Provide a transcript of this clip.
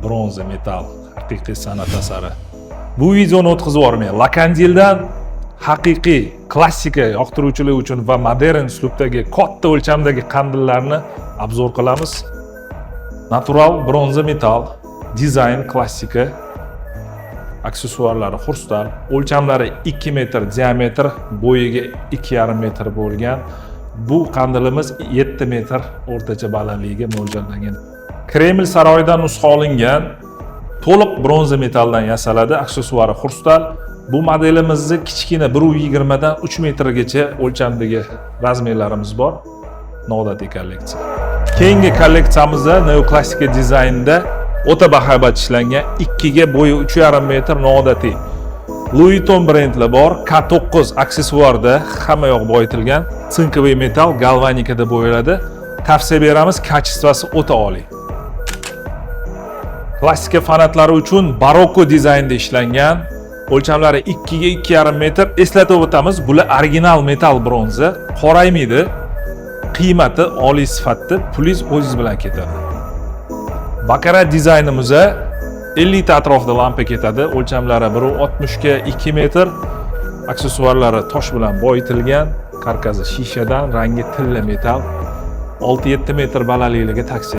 bronza metal, haqiqiy san'at asari. Bu videoni o'tkazib yubormang. Lakandildan haqiqiy klassika yoqtiruvchilar uchun va modern uslubdagi katta o'lchamdagi qandillarni obzor qilamiz. Natural bronza metal, dizayn klassika, aksessuarlari xurstal, o'lchamlari 2 metr diametr, bo'yiga 2,5 metr bo'lgan. Bu qandilimiz 7 metr o'rtacha balandligiga mo'ljallangan. Kreml saroyidan nusxa olingan, to'liq bronza metaldan yasaladi, aksessuari xurstal. Bu modelimizni kichkina 1,20 dan 3 metrgacha o'lchamdagi razmerlarimiz bor. Noodatiy kolleksiya. Keyingi kolleksiyamizda neoklassika dizaynda o'ta bahaybat ishlangan 2 ga bo'yi 3,5 metr noodatiy Louis Vuitton brendli bor, K9 aksessuarda hamma yoq boyitilgan, sinkoviy metal galvanikada bo'yaladi. Tavsiya beramiz, kачествоsi o'ta oliy. Klassika fanatlari uchun barokko dizaynda ishlangan, o'lchamlari 2 ga 2,5 metr. Eslatib o'tamiz, bular original metal bronza, qoraymaydi. Qiymati oliy sifatda, pulingiz o'zingiz bilan ketadi. Bakara dizaynimizda 50 ta atrofida lampa ketadi. O'lchamlari 1,60 ga 2 metr. Aksessuarlari tosh bilan boyitilgan, karkasi shishadan, rangi tilla metal. 6-7 metr balandligiga taksi